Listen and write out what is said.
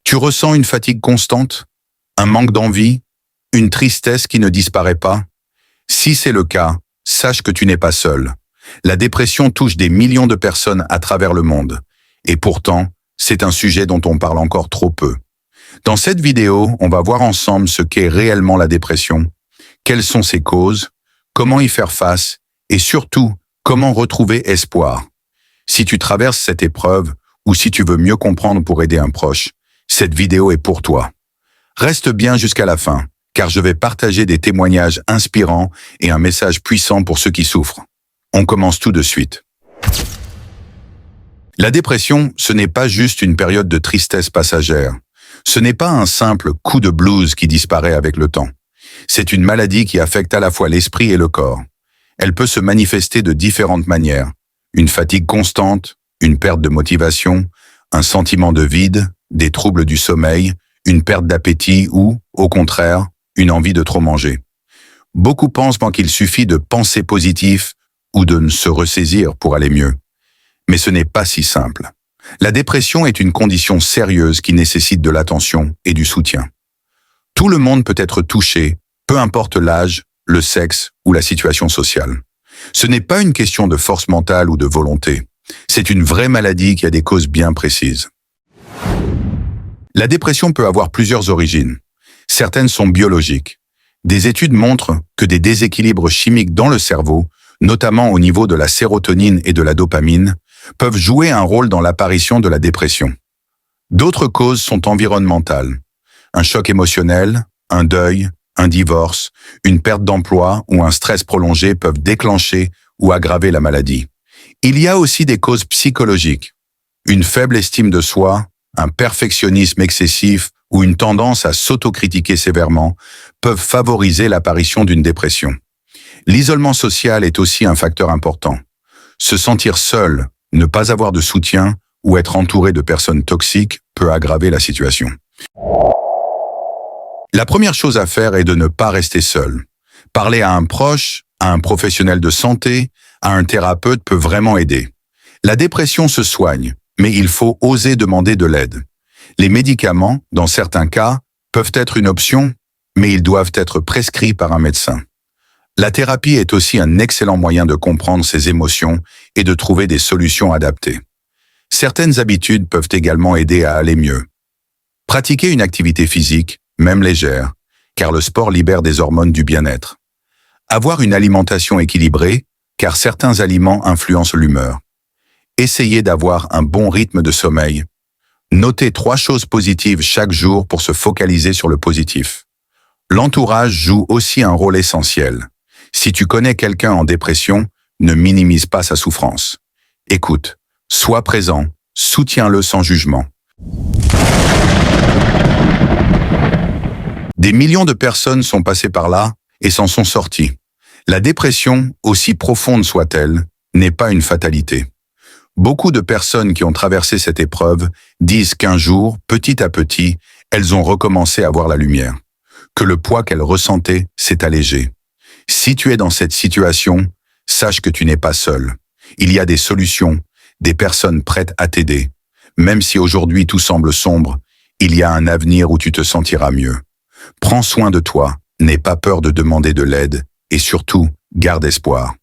Tu ressens une fatigue constante, un manque d'envie, une tristesse qui ne disparaît pas? Si c'est le cas, sache que tu n'es pas seul. La dépression touche des millions de personnes à travers le monde. Et pourtant, c'est un sujet dont on parle encore trop peu. Dans cette vidéo, on va voir ensemble ce qu'est réellement la dépression, quelles sont ses causes, comment y faire face et surtout, comment retrouver espoir. Si tu traverses cette épreuve ou si tu veux mieux comprendre pour aider un proche, cette vidéo est pour toi. Reste bien jusqu'à la fin, car je vais partager des témoignages inspirants et un message puissant pour ceux qui souffrent. On commence tout de suite. La dépression, ce n'est pas juste une période de tristesse passagère. Ce n'est pas un simple coup de blues qui disparaît avec le temps. C'est une maladie qui affecte à la fois l'esprit et le corps. Elle peut se manifester de différentes manières. Une fatigue constante, une perte de motivation, un sentiment de vide, des troubles du sommeil, une perte d'appétit ou, au contraire, une envie de trop manger. Beaucoup pensent qu'il suffit de penser positif ou de se ressaisir pour aller mieux. Mais ce n'est pas si simple. La dépression est une condition sérieuse qui nécessite de l'attention et du soutien. Tout le monde peut être touché, peu importe l'âge, le sexe ou la situation sociale. Ce n'est pas une question de force mentale ou de volonté. C'est une vraie maladie qui a des causes bien précises. La dépression peut avoir plusieurs origines. Certaines sont biologiques. Des études montrent que des déséquilibres chimiques dans le cerveau, notamment au niveau de la sérotonine et de la dopamine, peuvent jouer un rôle dans l'apparition de la dépression. D'autres causes sont environnementales. Un choc émotionnel, un deuil, un divorce, une perte d'emploi ou un stress prolongé peuvent déclencher ou aggraver la maladie. Il y a aussi des causes psychologiques. Une faible estime de soi, un perfectionnisme excessif ou une tendance à s'autocritiquer sévèrement peuvent favoriser l'apparition d'une dépression. L'isolement social est aussi un facteur important. Se sentir seul, ne pas avoir de soutien ou être entouré de personnes toxiques peut aggraver la situation. La première chose à faire est de ne pas rester seul. Parler à un proche, à un professionnel de santé, à un thérapeute peut vraiment aider. La dépression se soigne, mais il faut oser demander de l'aide. Les médicaments, dans certains cas, peuvent être une option, mais ils doivent être prescrits par un médecin. La thérapie est aussi un excellent moyen de comprendre ses émotions et de trouver des solutions adaptées. Certaines habitudes peuvent également aider à aller mieux. Pratiquer une activité physique, même légère, car le sport libère des hormones du bien-être. Avoir une alimentation équilibrée, car certains aliments influencent l'humeur. Essayez d'avoir un bon rythme de sommeil. Notez 3 choses positives chaque jour pour se focaliser sur le positif. L'entourage joue aussi un rôle essentiel. Si tu connais quelqu'un en dépression, ne minimise pas sa souffrance. Écoute, sois présent, soutiens-le sans jugement. Des millions de personnes sont passées par là et s'en sont sorties. La dépression, aussi profonde soit-elle, n'est pas une fatalité. Beaucoup de personnes qui ont traversé cette épreuve disent qu'un jour, petit à petit, elles ont recommencé à voir la lumière, que le poids qu'elles ressentaient s'est allégé. Si tu es dans cette situation, sache que tu n'es pas seul. Il y a des solutions, des personnes prêtes à t'aider. Même si aujourd'hui tout semble sombre, il y a un avenir où tu te sentiras mieux. Prends soin de toi, n'aie pas peur de demander de l'aide et surtout, garde espoir.